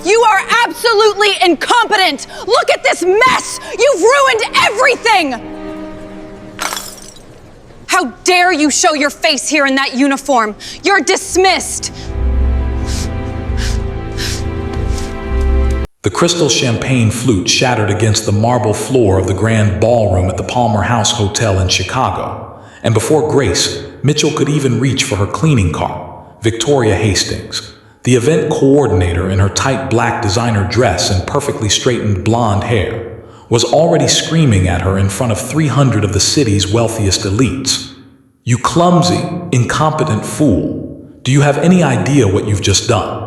You are absolutely incompetent! Look at this mess! You've ruined everything! How dare you show your face here in that uniform? You're dismissed! The crystal champagne flute shattered against the marble floor of the grand ballroom at the Palmer House Hotel in Chicago. And before Grace, Mitchell could even reach for her cleaning cart, Victoria Hastings, the event coordinator in her tight black designer dress and perfectly straightened blonde hair, was already screaming at her in front of 300 of the city's wealthiest elites. "You clumsy, incompetent fool. Do you have any idea what you've just done?"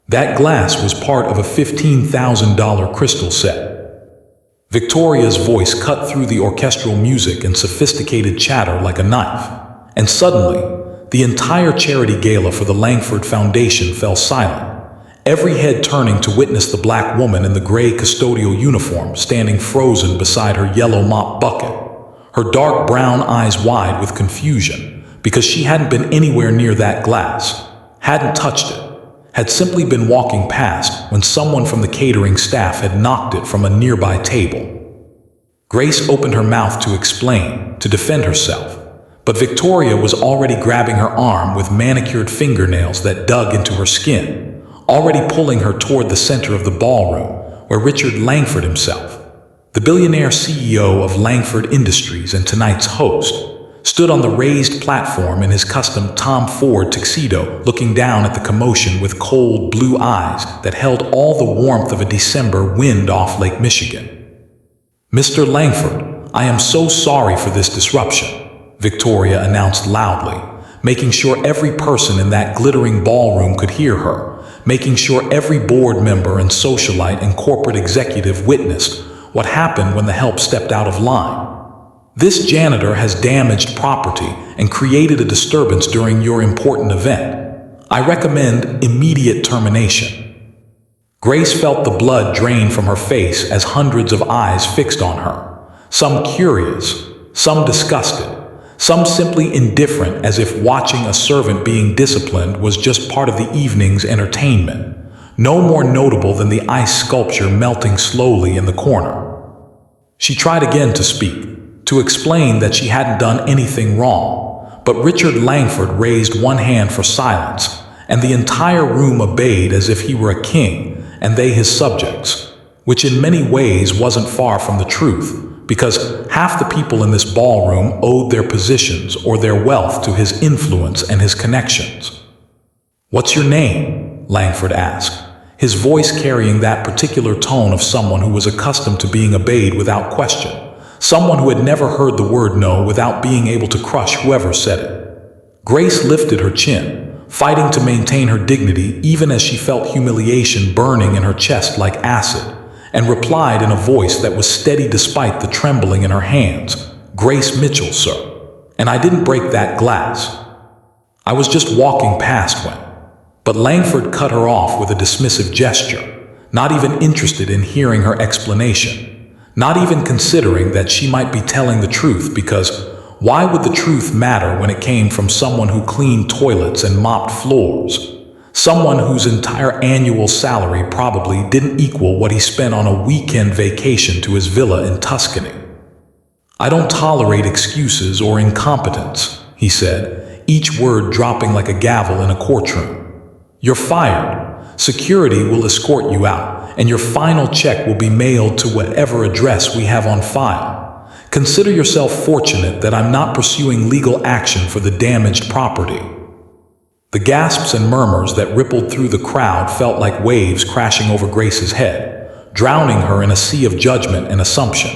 That glass was part of a $15,000 crystal set. Victoria's voice cut through the orchestral music and sophisticated chatter like a knife. And suddenly, the entire charity gala for the Langford Foundation fell silent, every head turning to witness the black woman in the gray custodial uniform standing frozen beside her yellow mop bucket, her dark brown eyes wide with confusion, because she hadn't been anywhere near that glass, hadn't touched it, had simply been walking past when someone from the catering staff had knocked it from a nearby table. Grace opened her mouth to explain, to defend herself, but Victoria was already grabbing her arm with manicured fingernails that dug into her skin, already pulling her toward the center of the ballroom, where Richard Langford himself, the billionaire CEO of Langford Industries and tonight's host, stood on the raised platform in his custom Tom Ford tuxedo, looking down at the commotion with cold blue eyes that held all the warmth of a December wind off Lake Michigan. "Mr. Langford, I am so sorry for this disruption," Victoria announced loudly, making sure every person in that glittering ballroom could hear her, making sure every board member and socialite and corporate executive witnessed what happened when the help stepped out of line. "This janitor has damaged property and created a disturbance during your important event. I recommend immediate termination." Grace felt the blood drain from her face as hundreds of eyes fixed on her, some curious, some disgusted, some simply indifferent, as if watching a servant being disciplined was just part of the evening's entertainment, no more notable than the ice sculpture melting slowly in the corner. She tried again to speak, to explain that she hadn't done anything wrong, but Richard Langford raised one hand for silence, and the entire room obeyed as if he were a king and they his subjects, which in many ways wasn't far from the truth, because half the people in this ballroom owed their positions or their wealth to his influence and his connections. "What's your name?" Langford asked, his voice carrying that particular tone of someone who was accustomed to being obeyed without question. Someone who had never heard the word no without being able to crush whoever said it. Grace lifted her chin, fighting to maintain her dignity even as she felt humiliation burning in her chest like acid, and replied in a voice that was steady despite the trembling in her hands, "Grace Mitchell, sir. And I didn't break that glass. I was just walking past when—" But Langford cut her off with a dismissive gesture, not even interested in hearing her explanation. Not even considering that she might be telling the truth, because why would the truth matter when it came from someone who cleaned toilets and mopped floors? Someone whose entire annual salary probably didn't equal what he spent on a weekend vacation to his villa in Tuscany. "I don't tolerate excuses or incompetence," he said, each word dropping like a gavel in a courtroom. "You're fired. Security will escort you out, and your final check will be mailed to whatever address we have on file. Consider yourself fortunate that I'm not pursuing legal action for the damaged property." The gasps and murmurs that rippled through the crowd felt like waves crashing over Grace's head, drowning her in a sea of judgment and assumption.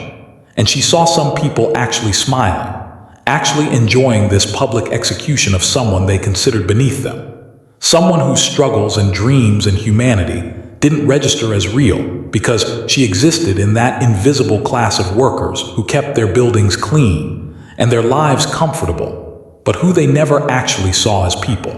And she saw some people actually smiling, actually enjoying this public execution of someone they considered beneath them. Someone whose struggles and dreams and humanity didn't register as real because she existed in that invisible class of workers who kept their buildings clean and their lives comfortable, but who they never actually saw as people.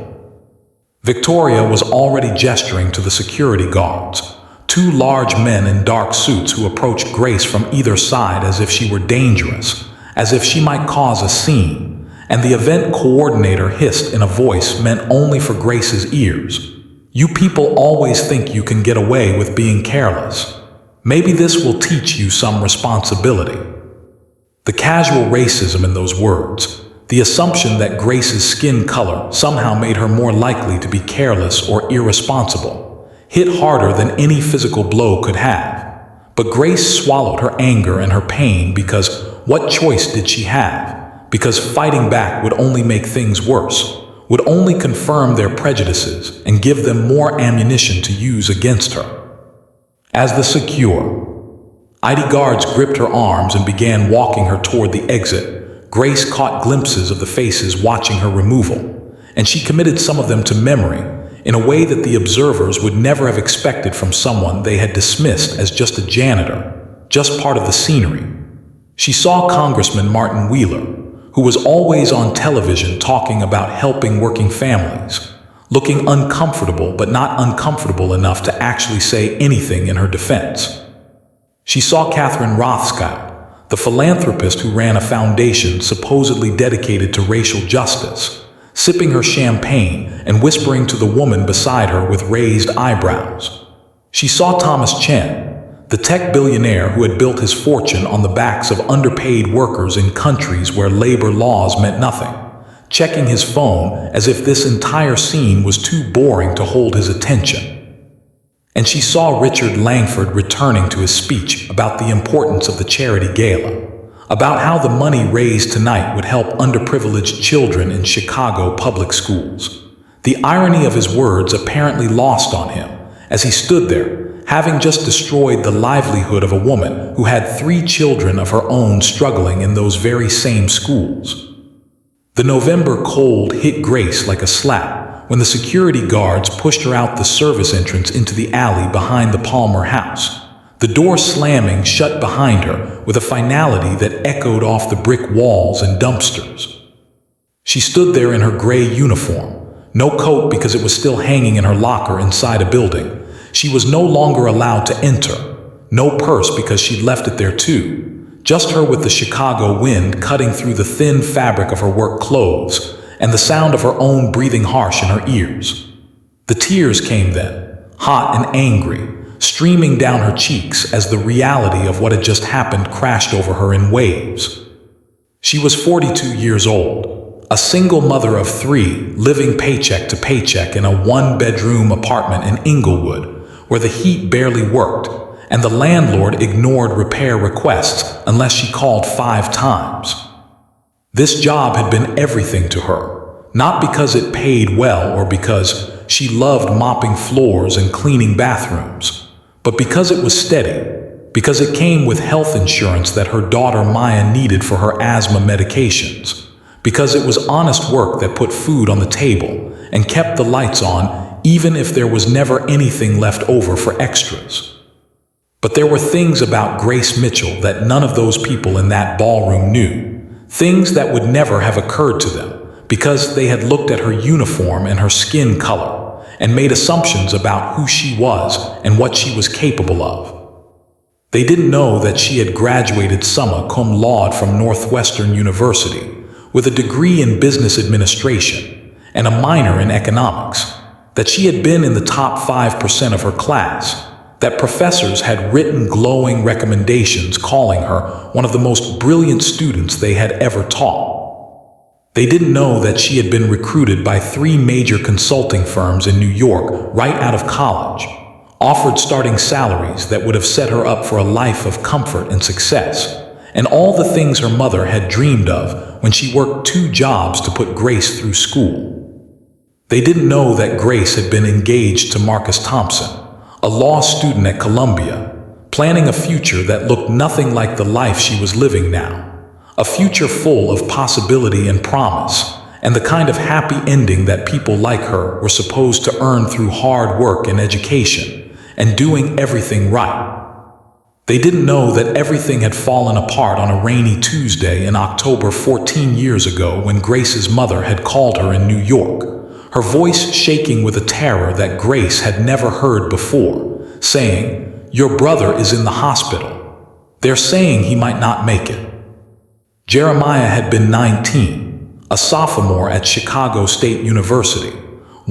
Victoria was already gesturing to the security guards, two large men in dark suits who approached Grace from either side as if she were dangerous, as if she might cause a scene, and the event coordinator hissed in a voice meant only for Grace's ears, You people always think you can get away with being careless. Maybe this will teach you some responsibility." The casual racism in those words, the assumption that Grace's skin color somehow made her more likely to be careless or irresponsible, hit harder than any physical blow could have. But Grace swallowed her anger and her pain because what choice did she have? Because fighting back would only make things worse, would only confirm their prejudices and give them more ammunition to use against her. As the secure ID guards gripped her arms and began walking her toward the exit, Grace caught glimpses of the faces watching her removal, and she committed some of them to memory in a way that the observers would never have expected from someone they had dismissed as just a janitor, just part of the scenery. She saw Congressman Martin Wheeler, who was always on television talking about helping working families, looking uncomfortable but not uncomfortable enough to actually say anything in her defense. She saw Catherine Rothschild, the philanthropist who ran a foundation supposedly dedicated to racial justice, sipping her champagne and whispering to the woman beside her with raised eyebrows. She saw Thomas Chen, the tech billionaire who had built his fortune on the backs of underpaid workers in countries where labor laws meant nothing, checking his phone as if this entire scene was too boring to hold his attention. And she saw Richard Langford returning to his speech about the importance of the charity gala, about how the money raised tonight would help underprivileged children in Chicago public schools. The irony of his words apparently lost on him as he stood there, having just destroyed the livelihood of a woman who had 3 children of her own struggling in those very same schools. The November cold hit Grace like a slap when the security guards pushed her out the service entrance into the alley behind the Palmer house, the door slamming shut behind her with a finality that echoed off the brick walls and dumpsters. She stood there in her gray uniform, no coat because it was still hanging in her locker inside a building. She was no longer allowed to enter, no purse because she'd left it there too, just her with the Chicago wind cutting through the thin fabric of her work clothes and the sound of her own breathing harsh in her ears. The tears came then, hot and angry, streaming down her cheeks as the reality of what had just happened crashed over her in waves. She was 42 years old, a single mother of 3, living paycheck to paycheck in a 1-bedroom apartment in Inglewood, where the heat barely worked, and the landlord ignored repair requests unless she called 5 times. This job had been everything to her, not because it paid well or because she loved mopping floors and cleaning bathrooms, but because it was steady, because it came with health insurance that her daughter Maya needed for her asthma medications, because it was honest work that put food on the table and kept the lights on even if there was never anything left over for extras. But there were things about Grace Mitchell that none of those people in that ballroom knew. Things that would never have occurred to them because they had looked at her uniform and her skin color and made assumptions about who she was and what she was capable of. They didn't know that she had graduated summa cum laude from Northwestern University with a degree in business administration and a minor in economics, that she had been in the top 5% of her class, that professors had written glowing recommendations calling her one of the most brilliant students they had ever taught. They didn't know that she had been recruited by 3 major consulting firms in New York right out of college, offered starting salaries that would have set her up for a life of comfort and success, and all the things her mother had dreamed of when she worked 2 jobs to put Grace through school. They didn't know that Grace had been engaged to Marcus Thompson, a law student at Columbia, planning a future that looked nothing like the life she was living now. A future full of possibility and promise, and the kind of happy ending that people like her were supposed to earn through hard work and education, and doing everything right. They didn't know that everything had fallen apart on a rainy Tuesday in October 14 years ago when Grace's mother had called her in New York, her voice shaking with a terror that Grace had never heard before, saying, "Your brother is in the hospital. They're saying he might not make it." Jeremiah had been 19, a sophomore at Chicago State University,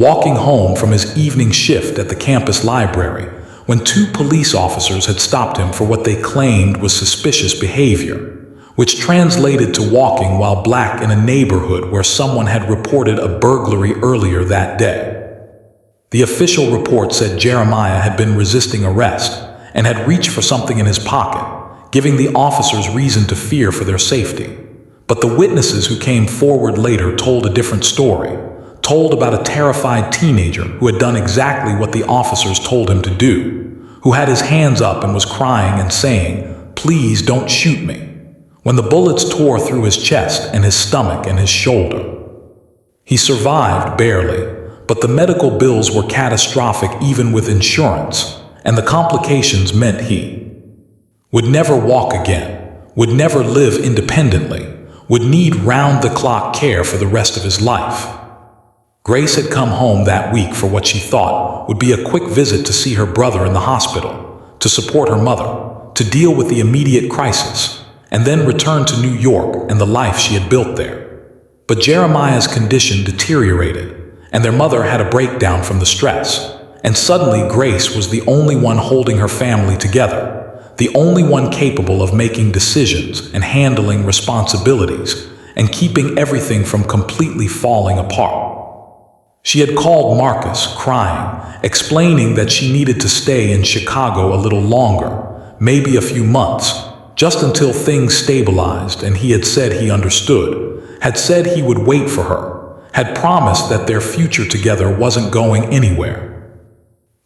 walking home from his evening shift at the campus library when two police officers had stopped him for what they claimed was suspicious behavior, which translated to walking while black in a neighborhood where someone had reported a burglary earlier that day. The official report said Jeremiah had been resisting arrest and had reached for something in his pocket, giving the officers reason to fear for their safety. But the witnesses who came forward later told a different story, told about a terrified teenager who had done exactly what the officers told him to do, who had his hands up and was crying and saying, "Please don't shoot me," when the bullets tore through his chest and his stomach and his shoulder. He survived barely, but the medical bills were catastrophic even with insurance, and the complications meant he would never walk again, would never live independently, would need round-the-clock care for the rest of his life. Grace had come home that week for what she thought would be a quick visit to see her brother in the hospital, to support her mother, to deal with the immediate crisis, and then return to New York and the life she had built there. But Jeremiah's condition deteriorated, and their mother had a breakdown from the stress, and suddenly Grace was the only one holding her family together, the only one capable of making decisions and handling responsibilities and keeping everything from completely falling apart. She had called Marcus, crying, explaining that she needed to stay in Chicago a little longer, maybe a few months, just until things stabilized, and he had said he understood, had said he would wait for her, had promised that their future together wasn't going anywhere.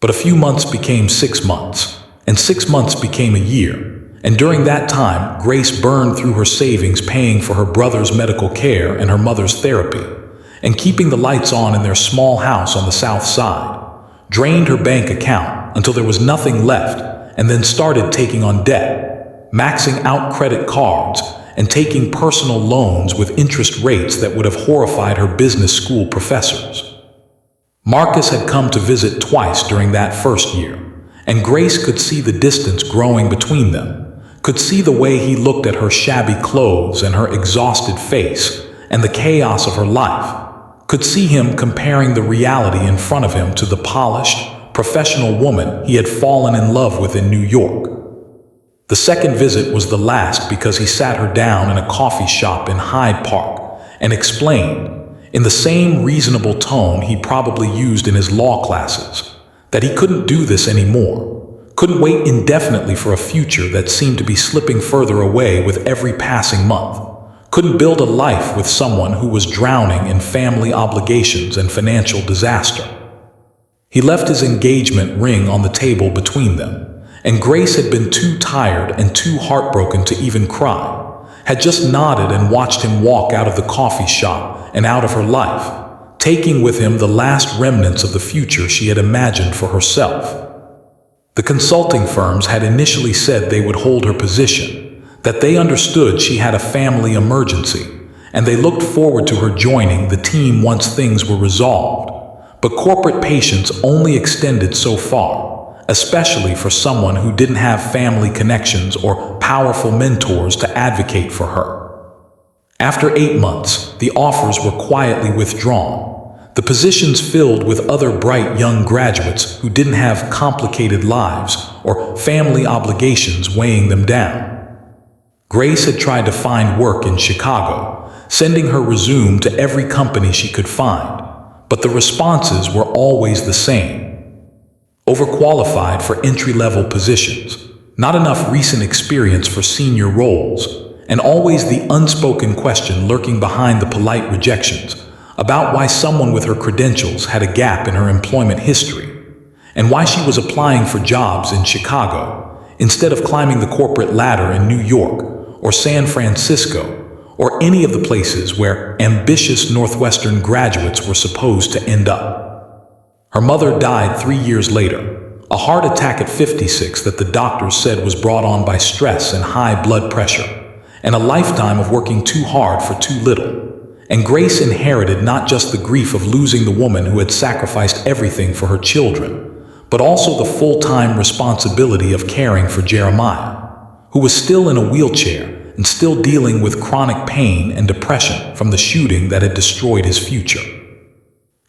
But a few months became 6 months, and 6 months became a year, and during that time, Grace burned through her savings paying for her brother's medical care and her mother's therapy, and keeping the lights on in their small house on the south side, drained her bank account until there was nothing left, and then started taking on debt, maxing out credit cards, and taking personal loans with interest rates that would have horrified her business school professors. Marcus had come to visit twice during that first year, and Grace could see the distance growing between them, could see the way he looked at her shabby clothes and her exhausted face and the chaos of her life, could see him comparing the reality in front of him to the polished, professional woman he had fallen in love with in New York. The second visit was the last because he sat her down in a coffee shop in Hyde Park and explained, in the same reasonable tone he probably used in his law classes, that he couldn't do this anymore, couldn't wait indefinitely for a future that seemed to be slipping further away with every passing month, couldn't build a life with someone who was drowning in family obligations and financial disaster. He left his engagement ring on the table between them, and Grace had been too tired and too heartbroken to even cry, had just nodded and watched him walk out of the coffee shop and out of her life, taking with him the last remnants of the future she had imagined for herself. The consulting firms had initially said they would hold her position, that they understood she had a family emergency, and they looked forward to her joining the team once things were resolved. But corporate patience only extended so far, especially for someone who didn't have family connections or powerful mentors to advocate for her. After 8 months, the offers were quietly withdrawn, the positions filled with other bright young graduates who didn't have complicated lives or family obligations weighing them down. Grace had tried to find work in Chicago, sending her resume to every company she could find, but the responses were always the same. Overqualified for entry-level positions, not enough recent experience for senior roles, and always the unspoken question lurking behind the polite rejections about why someone with her credentials had a gap in her employment history, and why she was applying for jobs in Chicago instead of climbing the corporate ladder in New York or San Francisco or any of the places where ambitious Northwestern graduates were supposed to end up. Her mother died 3 years later, a heart attack at 56 that the doctors said was brought on by stress and high blood pressure, and a lifetime of working too hard for too little. And Grace inherited not just the grief of losing the woman who had sacrificed everything for her children, but also the full-time responsibility of caring for Jeremiah, who was still in a wheelchair and still dealing with chronic pain and depression from the shooting that had destroyed his future.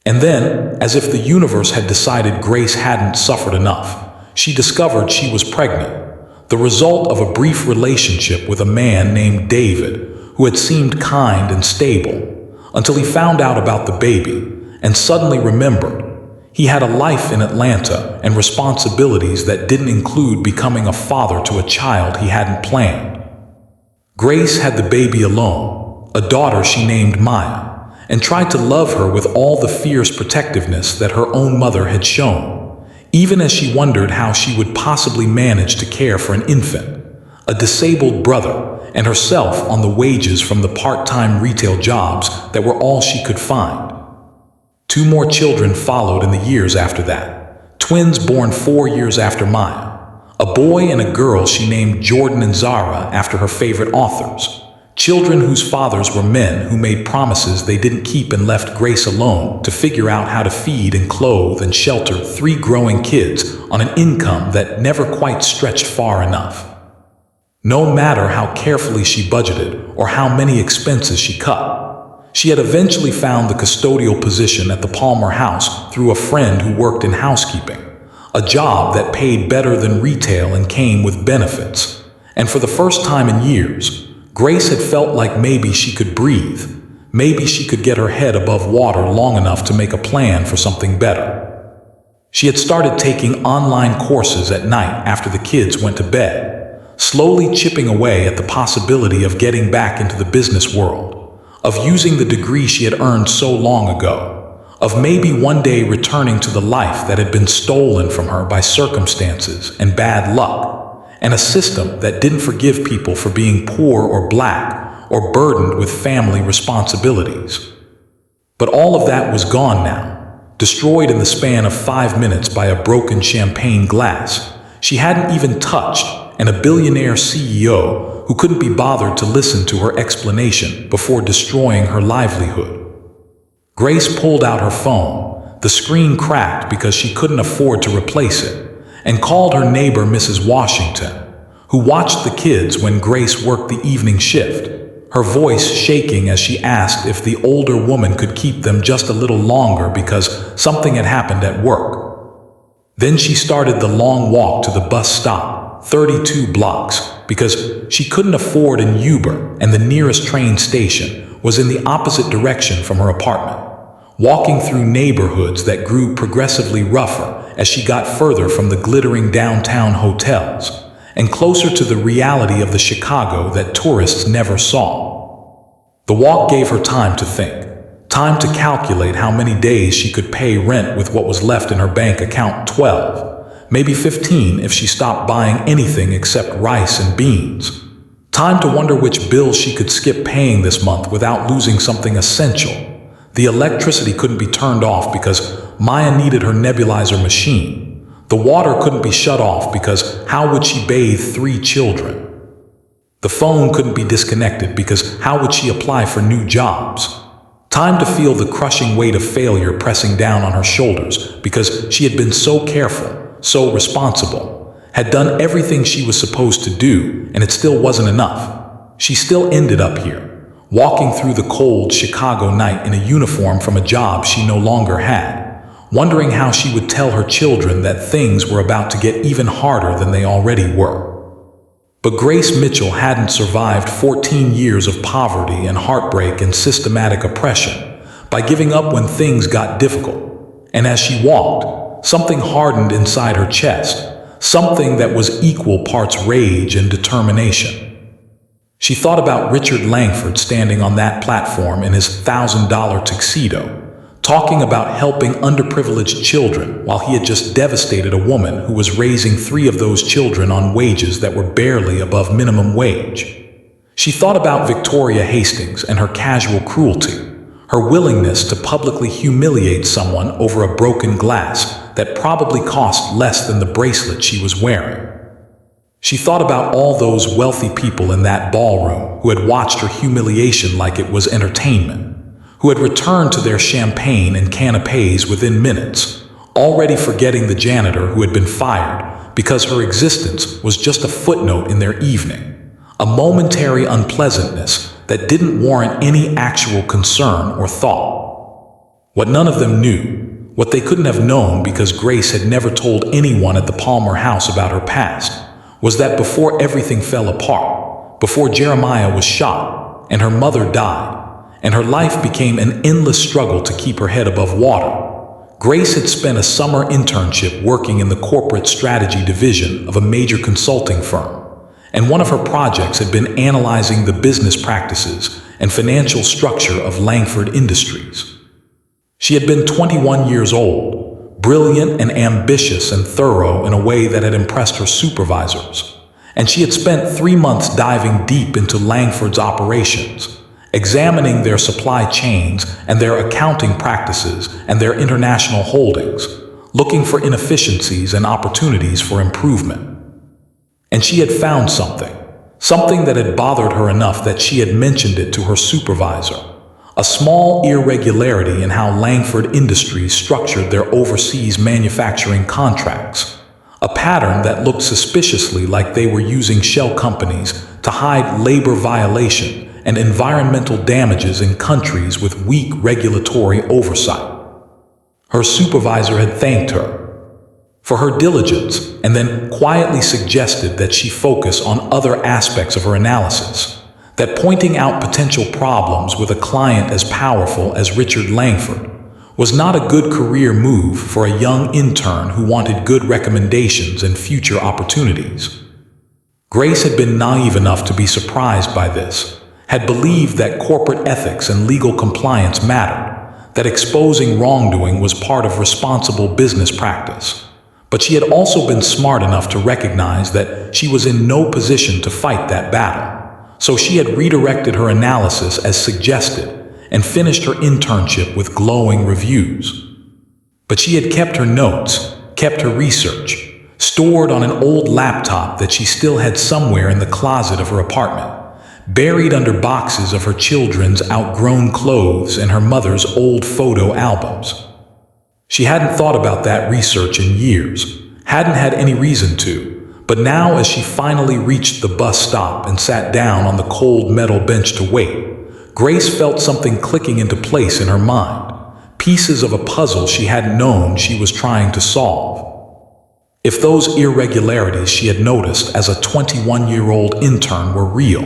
And then, as if the universe had decided Grace hadn't suffered enough, she discovered she was pregnant, the result of a brief relationship with a man named David, who had seemed kind and stable, until he found out about the baby and suddenly remembered he had a life in Atlanta and responsibilities that didn't include becoming a father to a child he hadn't planned. Grace had the baby alone, a daughter she named Maya, and tried to love her with all the fierce protectiveness that her own mother had shown, even as she wondered how she would possibly manage to care for an infant, a disabled brother, and herself on the wages from the part-time retail jobs that were all she could find. 2 more children followed in the years after that, twins born 4 years after Maya, a boy and a girl she named Jordan and Zara after her favorite authors, children whose fathers were men who made promises they didn't keep and left Grace alone to figure out how to feed and clothe and shelter 3 growing kids on an income that never quite stretched far enough. No matter how carefully she budgeted or how many expenses she cut, she had eventually found the custodial position at the Palmer house through a friend who worked in housekeeping, a job that paid better than retail and came with benefits. And for the first time in years, Grace had felt like maybe she could breathe, maybe she could get her head above water long enough to make a plan for something better. She had started taking online courses at night after the kids went to bed, slowly chipping away at the possibility of getting back into the business world, of using the degree she had earned so long ago, of maybe one day returning to the life that had been stolen from her by circumstances and bad luck, and a system that didn't forgive people for being poor or black or burdened with family responsibilities. But all of that was gone now, destroyed in the span of 5 minutes by a broken champagne glass she hadn't even touched, and a billionaire CEO who couldn't be bothered to listen to her explanation before destroying her livelihood. Grace pulled out her phone. The screen cracked because she couldn't afford to replace it, and called her neighbor Mrs. Washington, who watched the kids when Grace worked the evening shift, her voice shaking as she asked if the older woman could keep them just a little longer because something had happened at work. Then she started the long walk to the bus stop, 32 blocks, because she couldn't afford an Uber and the nearest train station was in the opposite direction from her apartment, walking through neighborhoods that grew progressively rougher as she got further from the glittering downtown hotels and closer to the reality of the Chicago that tourists never saw. The walk gave her time to think, time to calculate how many days she could pay rent with what was left in her bank account, 12, maybe 15 if she stopped buying anything except rice and beans. Time to wonder which bills she could skip paying this month without losing something essential. The electricity couldn't be turned off because Maya needed her nebulizer machine. The water couldn't be shut off because how would she bathe 3 children? The phone couldn't be disconnected because how would she apply for new jobs? Time to feel the crushing weight of failure pressing down on her shoulders because she had been so careful, so responsible, had done everything she was supposed to do, and it still wasn't enough. She still ended up here, walking through the cold Chicago night in a uniform from a job she no longer had, wondering how she would tell her children that things were about to get even harder than they already were. But Grace Mitchell hadn't survived 14 years of poverty and heartbreak and systematic oppression by giving up when things got difficult. And as she walked, something hardened inside her chest, something that was equal parts rage and determination. She thought about Richard Langford standing on that platform in his $1,000 tuxedo, talking about helping underprivileged children while he had just devastated a woman who was raising 3 of those children on wages that were barely above minimum wage. She thought about Victoria Hastings and her casual cruelty, her willingness to publicly humiliate someone over a broken glass that probably cost less than the bracelet she was wearing. She thought about all those wealthy people in that ballroom who had watched her humiliation like it was entertainment, who had returned to their champagne and canapes within minutes, already forgetting the janitor who had been fired because her existence was just a footnote in their evening, a momentary unpleasantness that didn't warrant any actual concern or thought. What none of them knew, what they couldn't have known because Grace had never told anyone at the Palmer house about her past, was that before everything fell apart, before Jeremiah was shot, and her mother died, and her life became an endless struggle to keep her head above water, Grace had spent a summer internship working in the corporate strategy division of a major consulting firm, and one of her projects had been analyzing the business practices and financial structure of Langford Industries. She had been 21 years old, brilliant and ambitious and thorough in a way that had impressed her supervisors, and she had spent 3 months diving deep into Langford's operations, examining their supply chains and their accounting practices and their international holdings, looking for inefficiencies and opportunities for improvement. And she had found something that had bothered her enough that she had mentioned it to her supervisor, a small irregularity in how Langford Industries structured their overseas manufacturing contracts, a pattern that looked suspiciously like they were using shell companies to hide labor violation and environmental damages in countries with weak regulatory oversight. Her supervisor had thanked her for her diligence and then quietly suggested that she focus on other aspects of her analysis, that pointing out potential problems with a client as powerful as Richard Langford was not a good career move for a young intern who wanted good recommendations and future opportunities. Grace had been naive enough to be surprised by this, had believed that corporate ethics and legal compliance mattered, that exposing wrongdoing was part of responsible business practice. But she had also been smart enough to recognize that she was in no position to fight that battle. So she had redirected her analysis as suggested and finished her internship with glowing reviews. But she had kept her notes, kept her research, stored on an old laptop that she still had somewhere in the closet of her apartment, buried under boxes of her children's outgrown clothes and her mother's old photo albums. She hadn't thought about that research in years, hadn't had any reason to, but now as she finally reached the bus stop and sat down on the cold metal bench to wait, Grace felt something clicking into place in her mind, pieces of a puzzle she hadn't known she was trying to solve. If those irregularities she had noticed as a 21-year-old intern were real,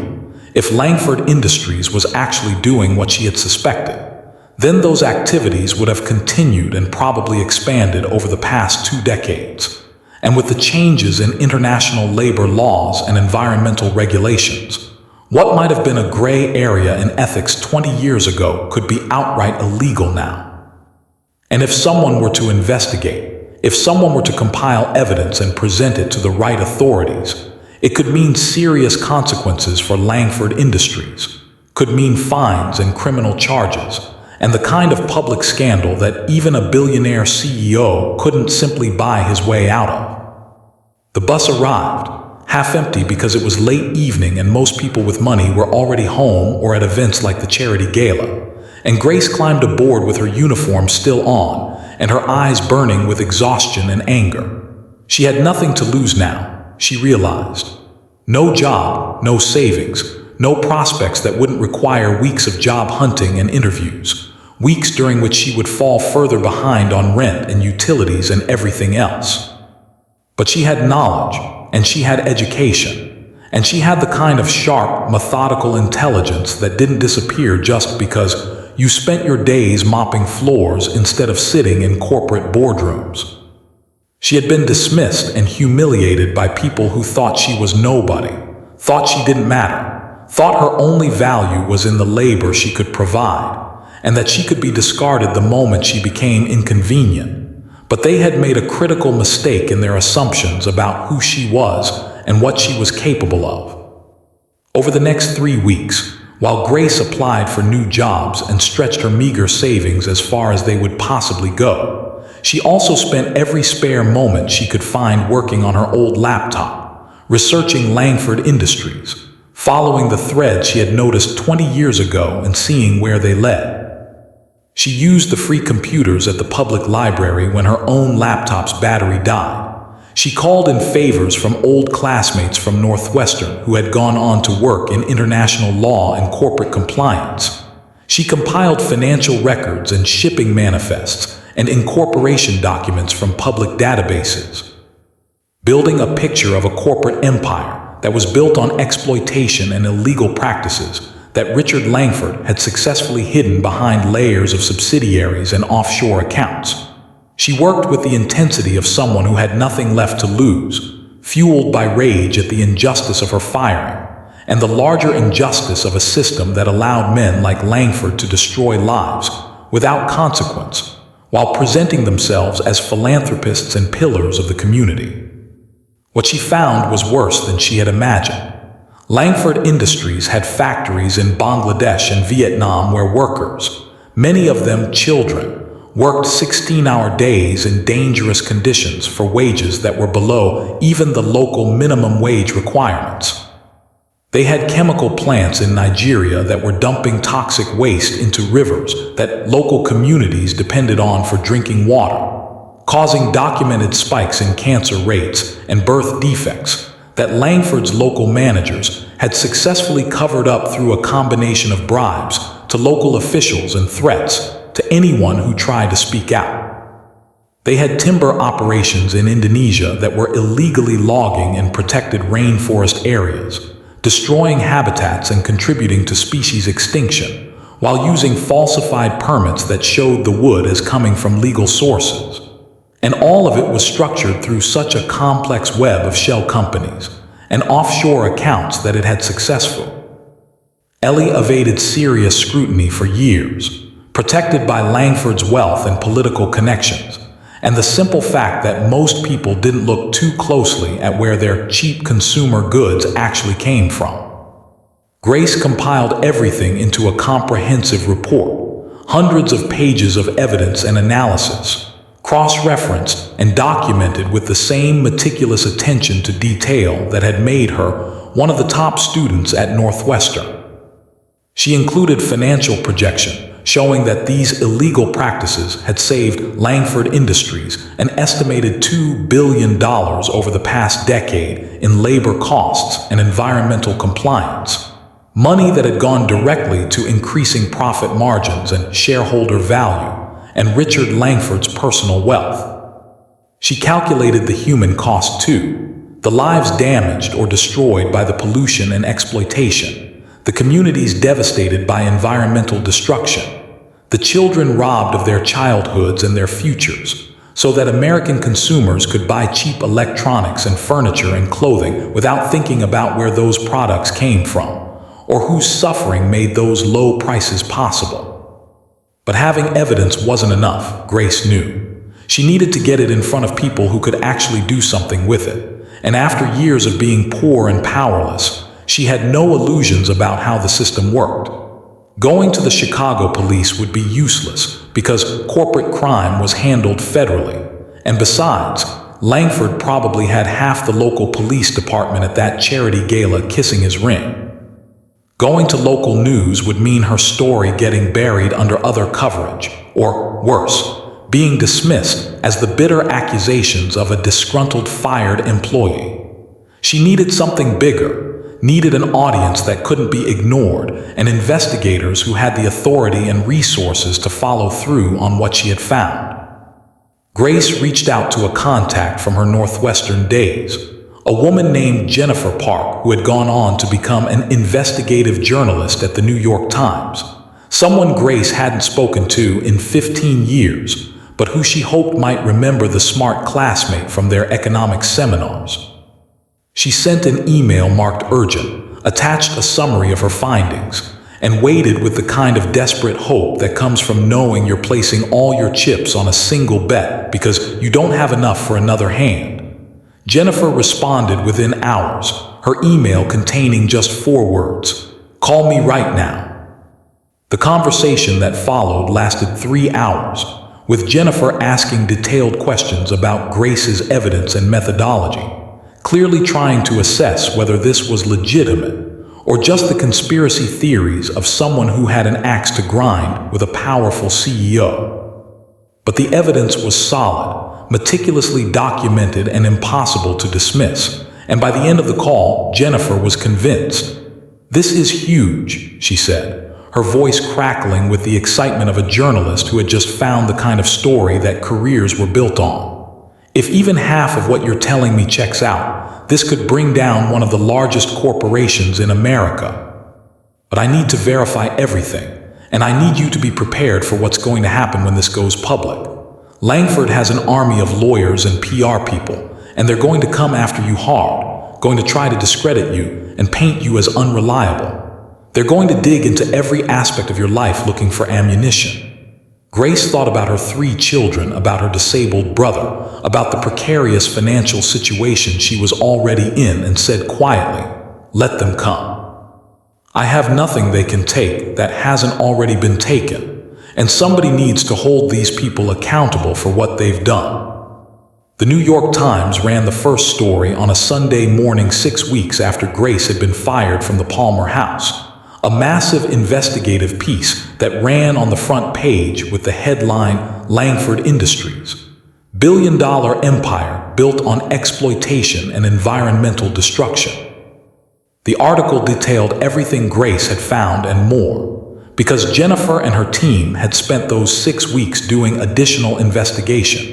if Langford Industries was actually doing what she had suspected, then those activities would have continued and probably expanded over the past 2 decades. And with the changes in international labor laws and environmental regulations, what might have been a gray area in ethics 20 years ago could be outright illegal now. And if someone were to investigate, if someone were to compile evidence and present it to the right authorities, it could mean serious consequences for Langford Industries, could mean fines and criminal charges, and the kind of public scandal that even a billionaire CEO couldn't simply buy his way out of. The bus arrived, half empty because it was late evening and most people with money were already home or at events like the charity Gala, and Grace climbed aboard with her uniform still on and her eyes burning with exhaustion and anger. She had nothing to lose now, she realized. No job, no savings, no prospects that wouldn't require weeks of job hunting and interviews, weeks during which she would fall further behind on rent and utilities and everything else. But she had knowledge, and she had education, and she had the kind of sharp, methodical intelligence that didn't disappear just because you spent your days mopping floors instead of sitting in corporate boardrooms. She had been dismissed and humiliated by people who thought she was nobody, thought she didn't matter, thought her only value was in the labor she could provide, and that she could be discarded the moment she became inconvenient. But they had made a critical mistake in their assumptions about who she was and what she was capable of. Over the next 3 weeks, while Grace applied for new jobs and stretched her meager savings as far as they would possibly go, she also spent every spare moment she could find working on her old laptop, researching Langford Industries, following the threads she had noticed 20 years ago and seeing where they led. She used the free computers at the public library when her own laptop's battery died. She called in favors from old classmates from Northwestern who had gone on to work in international law and corporate compliance. She compiled financial records and shipping manifests and incorporation documents from public databases, building a picture of a corporate empire that was built on exploitation and illegal practices that Richard Langford had successfully hidden behind layers of subsidiaries and offshore accounts. She worked with the intensity of someone who had nothing left to lose, fueled by rage at the injustice of her firing and the larger injustice of a system that allowed men like Langford to destroy lives without consequence, while presenting themselves as philanthropists and pillars of the community. What she found was worse than she had imagined. Langford Industries had factories in Bangladesh and Vietnam where workers, many of them children, worked 16-hour days in dangerous conditions for wages that were below even the local minimum wage requirements. They had chemical plants in Nigeria that were dumping toxic waste into rivers that local communities depended on for drinking water, causing documented spikes in cancer rates and birth defects that Langford's local managers had successfully covered up through a combination of bribes to local officials and threats to anyone who tried to speak out. They had timber operations in Indonesia that were illegally logging in protected rainforest areas, destroying habitats and contributing to species extinction, while using falsified permits that showed the wood as coming from legal sources. And all of it was structured through such a complex web of shell companies and offshore accounts that it had successful. Ellie evaded serious scrutiny for years, protected by Langford's wealth and political connections, and the simple fact that most people didn't look too closely at where their cheap consumer goods actually came from. Grace compiled everything into a comprehensive report, hundreds of pages of evidence and analysis, cross-referenced and documented with the same meticulous attention to detail that had made her one of the top students at Northwestern. She included financial projection, showing that these illegal practices had saved Langford Industries an estimated $2 billion over the past decade in labor costs and environmental compliance, money that had gone directly to increasing profit margins and shareholder value, and Richard Langford's personal wealth. She calculated the human cost too, the lives damaged or destroyed by the pollution and exploitation, the communities devastated by environmental destruction, the children robbed of their childhoods and their futures, so that American consumers could buy cheap electronics and furniture and clothing without thinking about where those products came from, or whose suffering made those low prices possible. But having evidence wasn't enough, Grace knew. She needed to get it in front of people who could actually do something with it, and after years of being poor and powerless, she had no illusions about how the system worked. Going to the Chicago police would be useless because corporate crime was handled federally, and besides, Langford probably had half the local police department at that charity gala kissing his ring. Going to local news would mean her story getting buried under other coverage, or worse, being dismissed as the bitter accusations of a disgruntled fired employee. She needed something bigger, needed an audience that couldn't be ignored, and investigators who had the authority and resources to follow through on what she had found. Grace reached out to a contact from her Northwestern days, a woman named Jennifer Park, who had gone on to become an investigative journalist at the New York Times, someone Grace hadn't spoken to in 15 years, but who she hoped might remember the smart classmate from their economics seminars. She sent an email marked urgent, attached a summary of her findings, and waited with the kind of desperate hope that comes from knowing you're placing all your chips on a single bet because you don't have enough for another hand. Jennifer responded within hours, her email containing just 4 words: "Call me right now." The conversation that followed lasted 3 hours, with Jennifer asking detailed questions about Grace's evidence and methodology, clearly trying to assess whether this was legitimate or just the conspiracy theories of someone who had an axe to grind with a powerful CEO. But the evidence was solid, meticulously documented and impossible to dismiss, and by the end of the call, Jennifer was convinced. "This is huge," she said. her voice crackling with the excitement of a journalist who had just found the kind of story that careers were built on. If even half of what you're telling me checks out, this could bring down one of the largest corporations in America. But I need to verify everything, and I need you to be prepared for what's going to happen when this goes public. Langford has an army of lawyers and PR people, and they're going to come after you hard, going to try to discredit you and paint you as unreliable. They're going to dig into every aspect of your life looking for ammunition. Grace thought about her 3 children, about her disabled brother, about the precarious financial situation she was already in, and said quietly, "Let them come. I have nothing they can take that hasn't already been taken, and somebody needs to hold these people accountable for what they've done." The New York Times ran the first story on a Sunday morning 6 weeks after Grace had been fired from the Palmer House. A massive investigative piece that ran on the front page with the headline, "Langford Industries, billion-dollar empire built on exploitation and environmental destruction." The article detailed everything Grace had found and more, because Jennifer and her team had spent those 6 weeks doing additional investigation,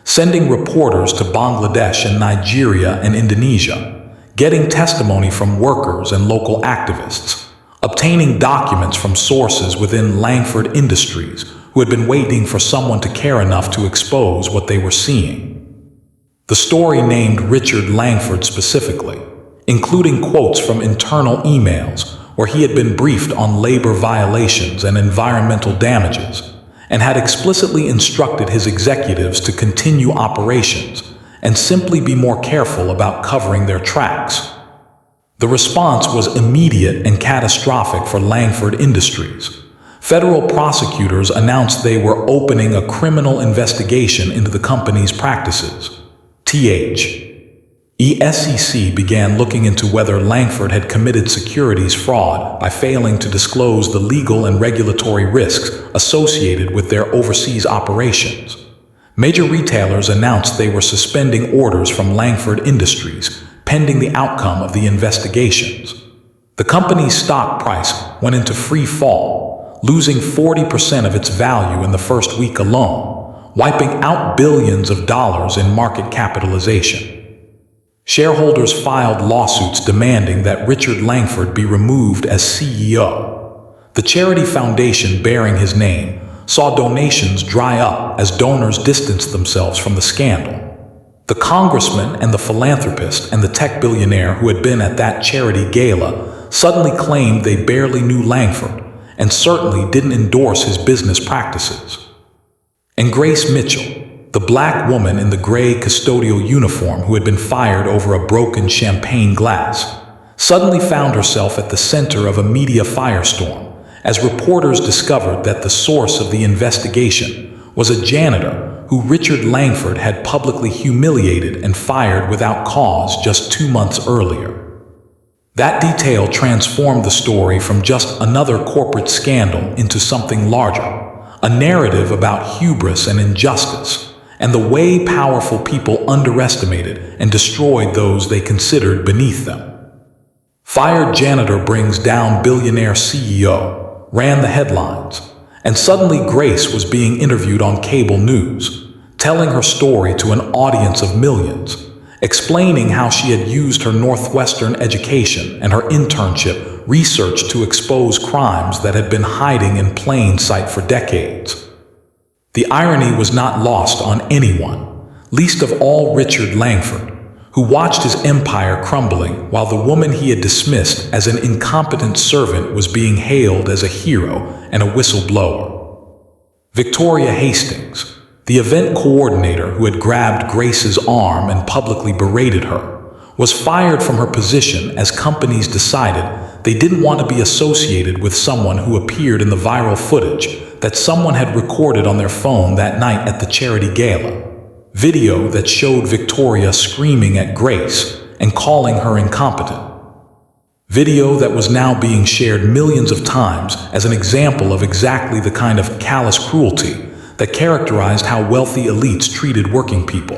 sending reporters to Bangladesh and Nigeria and Indonesia, getting testimony from workers and local activists, obtaining documents from sources within Langford Industries who had been waiting for someone to care enough to expose what they were seeing. The story named Richard Langford specifically, including quotes from internal emails where he had been briefed on labor violations and environmental damages, and had explicitly instructed his executives to continue operations and simply be more careful about covering their tracks. The response was immediate and catastrophic for Langford Industries. Federal prosecutors announced they were opening a criminal investigation into the company's practices. The SEC began looking into whether Langford had committed securities fraud by failing to disclose the legal and regulatory risks associated with their overseas operations. Major retailers announced they were suspending orders from Langford Industries pending the outcome of the investigations. The company's stock price went into free fall, losing 40% of its value in the first week alone, wiping out billions of dollars in market capitalization. Shareholders filed lawsuits demanding that Richard Langford be removed as CEO. The charity foundation bearing his name saw donations dry up as donors distanced themselves from the scandal. The congressman and the philanthropist and the tech billionaire who had been at that charity gala suddenly claimed they barely knew Langford and certainly didn't endorse his business practices. And Grace Mitchell, the black woman in the gray custodial uniform who had been fired over a broken champagne glass, suddenly found herself at the center of a media firestorm as reporters discovered that the source of the investigation was a janitor who Richard Langford had publicly humiliated and fired without cause just 2 months earlier. That detail transformed the story from just another corporate scandal into something larger, a narrative about hubris and injustice, and the way powerful people underestimated and destroyed those they considered beneath them. "Fired Janitor brings down billionaire CEO," ran the headlines, and suddenly Grace was being interviewed on cable news, telling her story to an audience of millions, explaining how she had used her Northwestern education and her internship research to expose crimes that had been hiding in plain sight for decades. The irony was not lost on anyone, least of all Richard Langford, who watched his empire crumbling while the woman he had dismissed as an incompetent servant was being hailed as a hero and a whistleblower. Victoria Hastings, the event coordinator who had grabbed Grace's arm and publicly berated her, was fired from her position as companies decided they didn't want to be associated with someone who appeared in the viral footage that someone had recorded on their phone that night at the charity gala. Video that showed Victoria screaming at Grace and calling her incompetent. Video that was now being shared millions of times as an example of exactly the kind of callous cruelty that characterized how wealthy elites treated working people.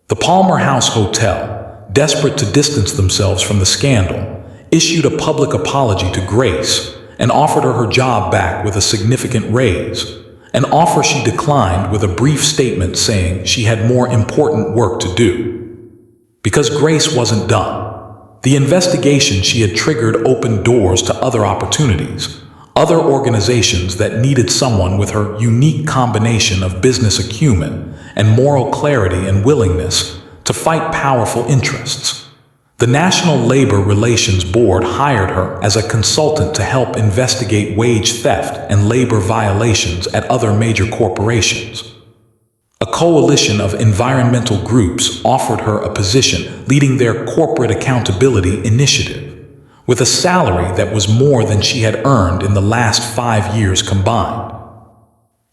The Palmer House Hotel, desperate to distance themselves from the scandal, issued a public apology to Grace and offered her her job back with a significant raise, an offer she declined with a brief statement saying she had more important work to do. Because Grace wasn't done. The investigation she had triggered opened doors to other opportunities, other organizations that needed someone with her unique combination of business acumen and moral clarity and willingness to fight powerful interests. The National Labor Relations Board hired her as a consultant to help investigate wage theft and labor violations at other major corporations. A coalition of environmental groups offered her a position leading their corporate accountability initiative, with a salary that was more than she had earned in the last 5 years combined.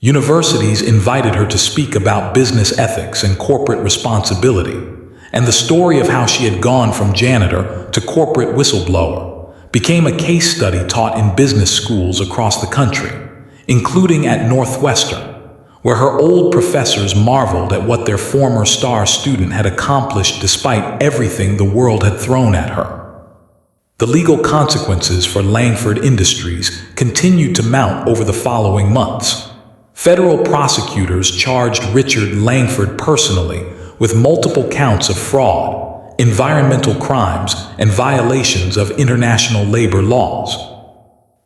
Universities invited her to speak about business ethics and corporate responsibility, and the story of how she had gone from janitor to corporate whistleblower became a case study taught in business schools across the country, including at Northwestern, where her old professors marveled at what their former star student had accomplished despite everything the world had thrown at her. The legal consequences for Langford Industries continued to mount over the following months. Federal prosecutors charged Richard Langford personally with multiple counts of fraud, environmental crimes, and violations of international labor laws.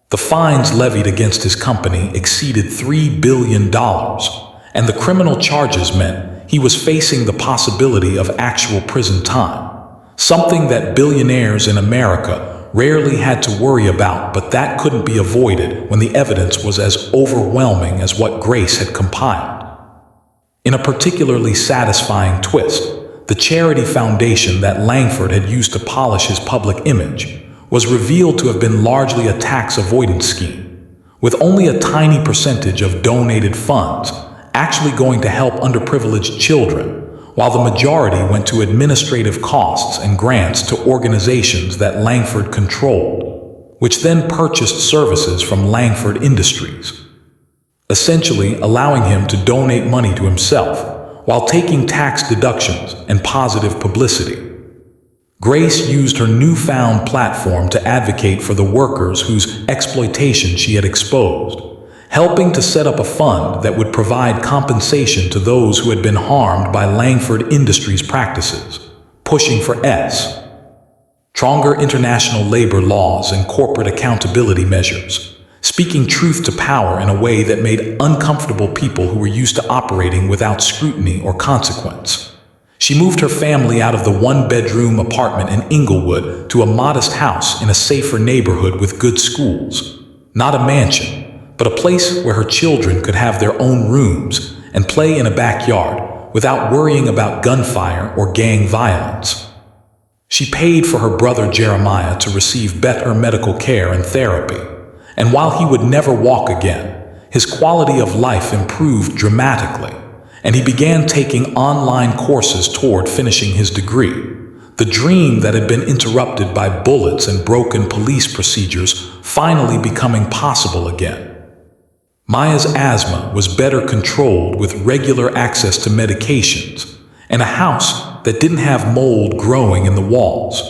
The fines levied against his company exceeded $3 billion, and the criminal charges meant he was facing the possibility of actual prison time, something that billionaires in America rarely had to worry about, but that couldn't be avoided when the evidence was as overwhelming as what Grace had compiled. In a particularly satisfying twist, the charity foundation that Langford had used to polish his public image was revealed to have been largely a tax avoidance scheme, with only a tiny percentage of donated funds actually going to help underprivileged children, while the majority went to administrative costs and grants to organizations that Langford controlled, which then purchased services from Langford Industries, essentially allowing him to donate money to himself while taking tax deductions and positive publicity. Grace used her newfound platform to advocate for the workers whose exploitation she had exposed, helping to set up a fund that would provide compensation to those who had been harmed by Langford Industries practices, pushing for stronger international labor laws and corporate accountability measures, speaking truth to power in a way that made uncomfortable people who were used to operating without scrutiny or consequence. She moved her family out of the one-bedroom apartment in Inglewood to a modest house in a safer neighborhood with good schools. Not a mansion, but a place where her children could have their own rooms and play in a backyard without worrying about gunfire or gang violence. She paid for her brother Jeremiah to receive better medical care and therapy, and while he would never walk again, his quality of life improved dramatically, and he began taking online courses toward finishing his degree, the dream that had been interrupted by bullets and broken police procedures finally becoming possible again. Maya's asthma was better controlled with regular access to medications and a house that didn't have mold growing in the walls.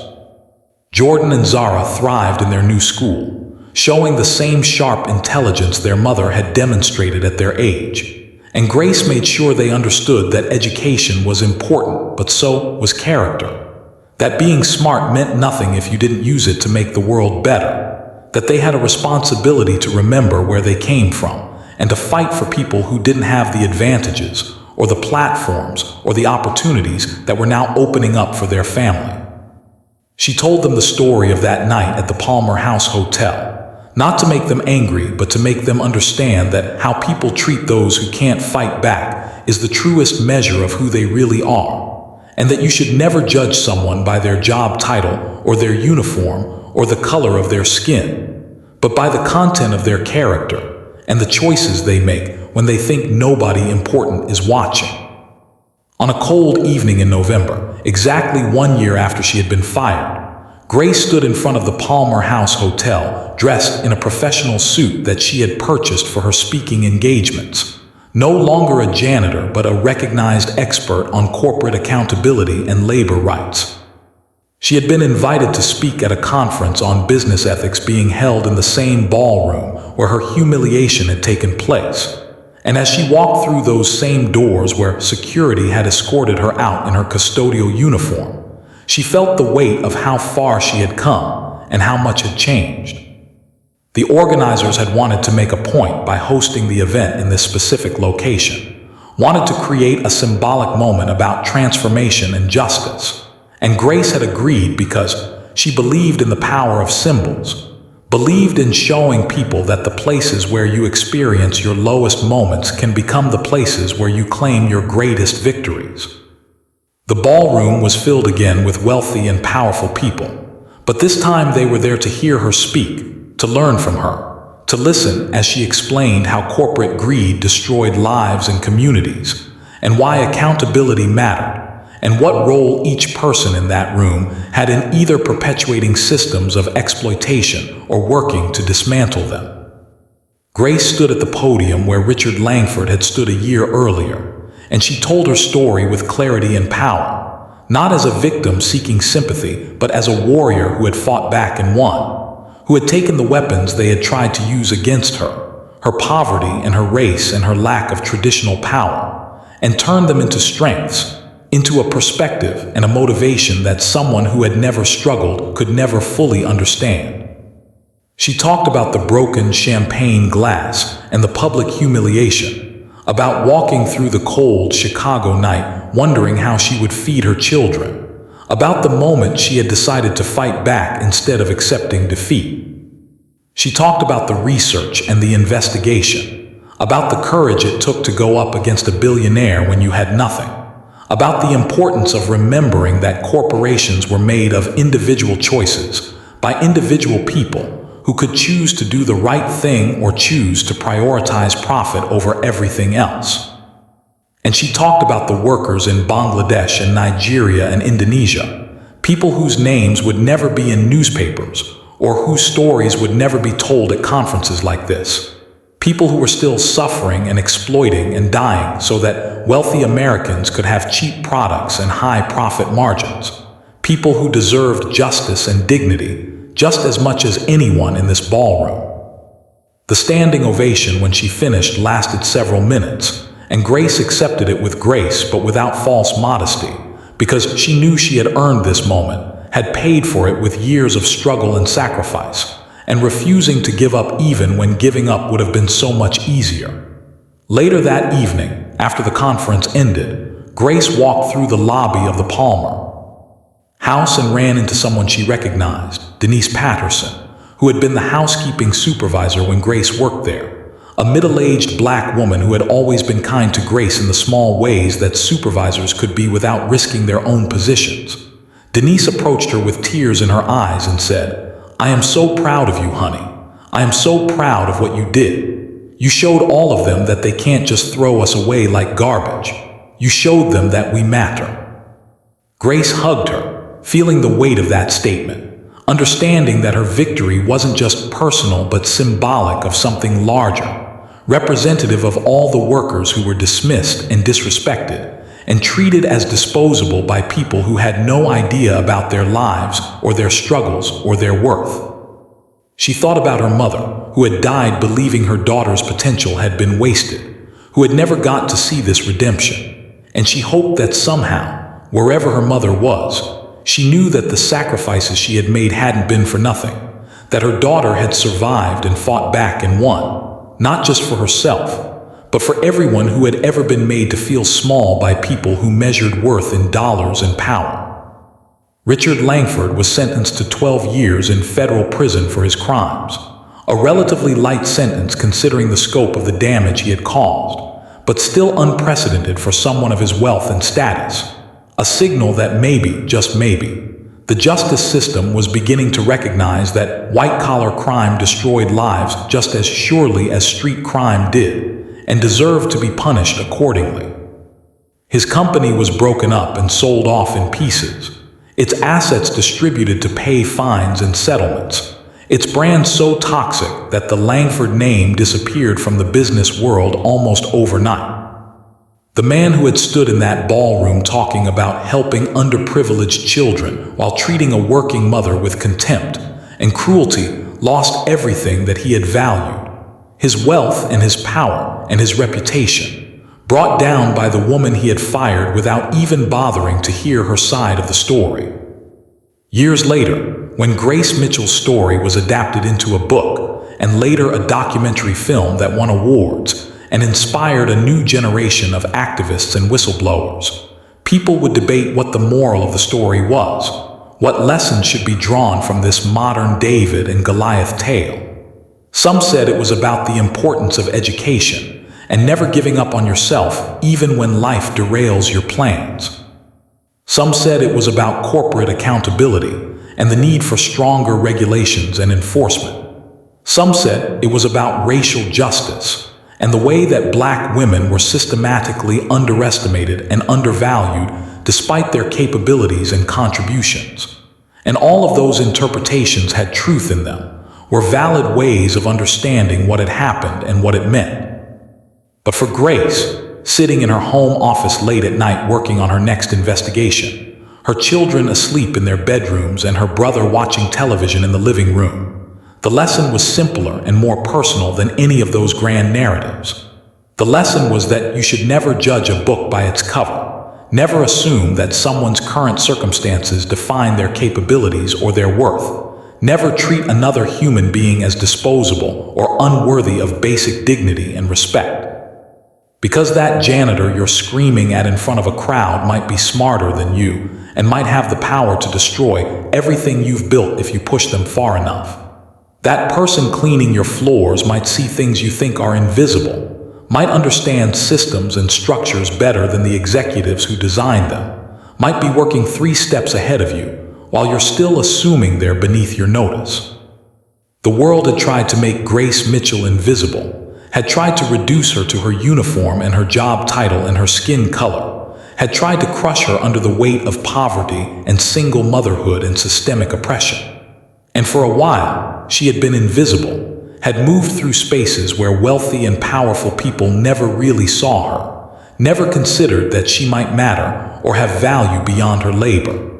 Jordan and Zara thrived in their new school, showing the same sharp intelligence their mother had demonstrated at their age. And Grace made sure they understood that education was important, but so was character. That being smart meant nothing if you didn't use it to make the world better. That they had a responsibility to remember where they came from and to fight for people who didn't have the advantages or the platforms or the opportunities that were now opening up for their family. She told them the story of that night at the Palmer House Hotel. Not to make them angry, but to make them understand that how people treat those who can't fight back is the truest measure of who they really are, and that you should never judge someone by their job title or their uniform or the color of their skin, but by the content of their character and the choices they make when they think nobody important is watching. On a cold evening in November, exactly 1 year after she had been fired, Grace stood in front of the Palmer House Hotel, dressed in a professional suit that she had purchased for her speaking engagements. No longer a janitor, but a recognized expert on corporate accountability and labor rights. She had been invited to speak at a conference on business ethics being held in the same ballroom where her humiliation had taken place. And as she walked through those same doors where security had escorted her out in her custodial uniform, she felt the weight of how far she had come and how much had changed. The organizers had wanted to make a point by hosting the event in this specific location, wanted to create a symbolic moment about transformation and justice. And Grace had agreed because she believed in the power of symbols, believed in showing people that the places where you experience your lowest moments can become the places where you claim your greatest victories. The ballroom was filled again with wealthy and powerful people, but this time they were there to hear her speak, to learn from her, to listen as she explained how corporate greed destroyed lives and communities, and why accountability mattered, and what role each person in that room had in either perpetuating systems of exploitation or working to dismantle them. Grace stood at the podium where Richard Langford had stood a year earlier, and she told her story with clarity and power, not as a victim seeking sympathy, but as a warrior who had fought back and won, who had taken the weapons they had tried to use against her, her poverty and her race and her lack of traditional power, and turned them into strengths, into a perspective and a motivation that someone who had never struggled could never fully understand. She talked about the broken champagne glass and the public humiliation, about walking through the cold Chicago night wondering how she would feed her children, about the moment she had decided to fight back instead of accepting defeat. She talked about the research and the investigation, about the courage it took to go up against a billionaire when you had nothing, about the importance of remembering that corporations were made of individual choices by individual people who could choose to do the right thing or choose to prioritize profit over everything else. And she talked about the workers in Bangladesh and Nigeria and Indonesia, people whose names would never be in newspapers or whose stories would never be told at conferences like this. People who were still suffering and exploiting and dying so that wealthy Americans could have cheap products and high profit margins. People who deserved justice and dignity just as much as anyone in this ballroom. The standing ovation when she finished lasted several minutes, and Grace accepted it with grace but without false modesty, because she knew she had earned this moment, had paid for it with years of struggle and sacrifice, and refusing to give up even when giving up would have been so much easier. Later that evening, after the conference ended, Grace walked through the lobby of the Palmer House and ran into someone she recognized, Denise Patterson, who had been the housekeeping supervisor when Grace worked there, a middle-aged black woman who had always been kind to Grace in the small ways that supervisors could be without risking their own positions. Denise approached her with tears in her eyes and said, "I am so proud of you, honey. I am so proud of what you did. You showed all of them that they can't just throw us away like garbage. You showed them that we matter." Grace hugged her, feeling the weight of that statement, understanding that her victory wasn't just personal but symbolic of something larger, representative of all the workers who were dismissed and disrespected, and treated as disposable by people who had no idea about their lives or their struggles or their worth. She thought about her mother, who had died believing her daughter's potential had been wasted, who had never got to see this redemption, and she hoped that somehow, wherever her mother was, she knew that the sacrifices she had made hadn't been for nothing, that her daughter had survived and fought back and won, not just for herself, but for everyone who had ever been made to feel small by people who measured worth in dollars and power. Richard Langford was sentenced to 12 years in federal prison for his crimes, a relatively light sentence considering the scope of the damage he had caused, but still unprecedented for someone of his wealth and status, a signal that maybe, just maybe, the justice system was beginning to recognize that white-collar crime destroyed lives just as surely as street crime did, and deserved to be punished accordingly. His company was broken up and sold off in pieces, its assets distributed to pay fines and settlements, its brand so toxic that the Langford name disappeared from the business world almost overnight. The man who had stood in that ballroom talking about helping underprivileged children while treating a working mother with contempt and cruelty lost everything that he had valued. His wealth and his power and his reputation, brought down by the woman he had fired without even bothering to hear her side of the story. Years later, when Grace Mitchell's story was adapted into a book and later a documentary film that won awards and inspired a new generation of activists and whistleblowers, people would debate what the moral of the story was, what lessons should be drawn from this modern David and Goliath tale. Some said it was about the importance of education and never giving up on yourself even when life derails your plans. Some said it was about corporate accountability and the need for stronger regulations and enforcement. Some said it was about racial justice and the way that Black women were systematically underestimated and undervalued despite their capabilities and contributions. And all of those interpretations had truth in them, were valid ways of understanding what had happened and what it meant. But for Grace, sitting in her home office late at night working on her next investigation, her children asleep in their bedrooms and her brother watching television in the living room, the lesson was simpler and more personal than any of those grand narratives. The lesson was that you should never judge a book by its cover, never assume that someone's current circumstances define their capabilities or their worth, never treat another human being as disposable or unworthy of basic dignity and respect. Because that janitor you're screaming at in front of a crowd might be smarter than you and might have the power to destroy everything you've built if you push them far enough. That person cleaning your floors might see things you think are invisible, might understand systems and structures better than the executives who designed them, might be working 3 steps ahead of you while you're still assuming they're beneath your notice. The world had tried to make Grace Mitchell invisible, had tried to reduce her to her uniform and her job title and her skin color, had tried to crush her under the weight of poverty and single motherhood and systemic oppression. And for a while, she had been invisible, had moved through spaces where wealthy and powerful people never really saw her, never considered that she might matter or have value beyond her labor.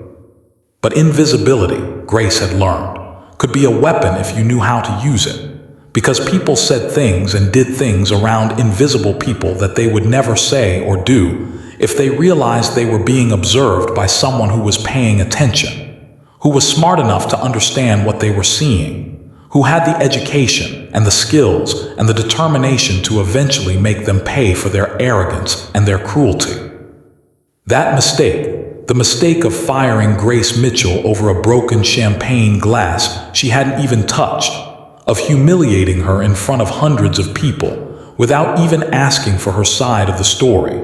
But invisibility, Grace had learned, could be a weapon if you knew how to use it, because people said things and did things around invisible people that they would never say or do if they realized they were being observed by someone who was paying attention, who was smart enough to understand what they were seeing, who had the education and the skills and the determination to eventually make them pay for their arrogance and their cruelty. That mistake, the mistake of firing Grace Mitchell over a broken champagne glass she hadn't even touched, of humiliating her in front of hundreds of people without even asking for her side of the story,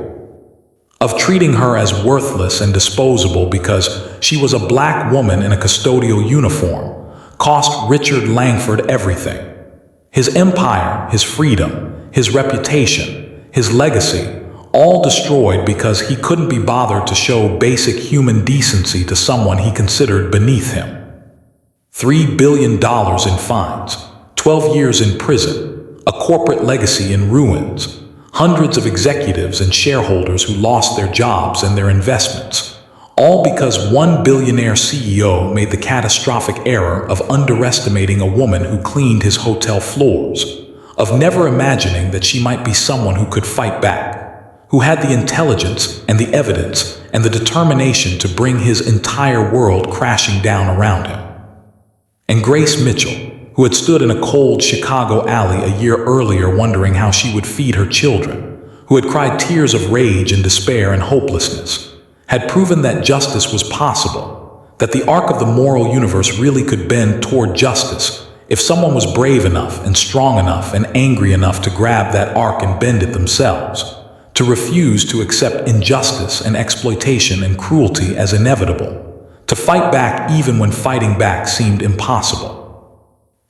of treating her as worthless and disposable because she was a Black woman in a custodial uniform, cost Richard Langford everything. His empire, his freedom, his reputation, his legacy, all destroyed because he couldn't be bothered to show basic human decency to someone he considered beneath him. $3 billion in fines, 12 years in prison, a corporate legacy in ruins, hundreds of executives and shareholders who lost their jobs and their investments, all because one billionaire CEO made the catastrophic error of underestimating a woman who cleaned his hotel floors, of never imagining that she might be someone who could fight back, who had the intelligence and the evidence and the determination to bring his entire world crashing down around him. And Grace Mitchell, who had stood in a cold Chicago alley a year earlier wondering how she would feed her children, who had cried tears of rage and despair and hopelessness, had proven that justice was possible, that the arc of the moral universe really could bend toward justice if someone was brave enough and strong enough and angry enough to grab that arc and bend it themselves, to refuse to accept injustice and exploitation and cruelty as inevitable, to fight back even when fighting back seemed impossible.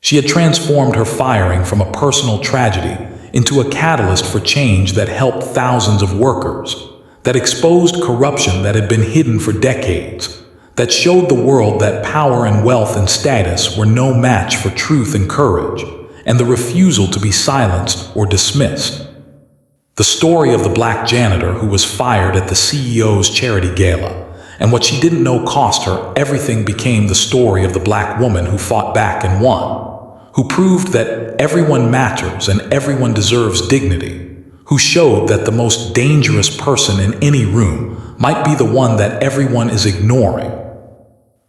She had transformed her firing from a personal tragedy into a catalyst for change that helped thousands of workers, that exposed corruption that had been hidden for decades, that showed the world that power and wealth and status were no match for truth and courage, and the refusal to be silenced or dismissed. The story of the black janitor who was fired at the CEO's charity gala, and what she didn't know cost her everything, became the story of the black woman who fought back and won, who proved that everyone matters and everyone deserves dignity, who showed that the most dangerous person in any room might be the one that everyone is ignoring,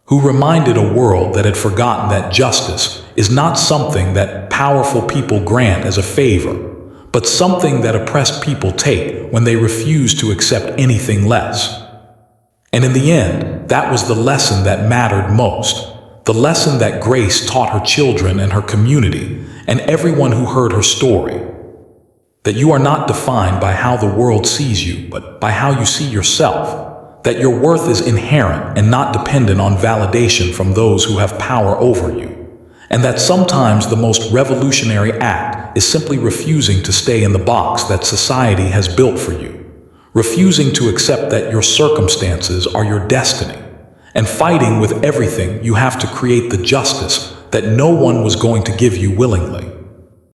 who reminded a world that had forgotten that justice is not something that powerful people grant as a favor, but something that oppressed people take when they refuse to accept anything less. And in the end, that was the lesson that mattered most, the lesson that Grace taught her children and her community and everyone who heard her story. That you are not defined by how the world sees you, but by how you see yourself. That your worth is inherent and not dependent on validation from those who have power over you. And that sometimes the most revolutionary act is simply refusing to stay in the box that society has built for you. Refusing to accept that your circumstances are your destiny. And fighting with everything you have to create the justice that no one was going to give you willingly.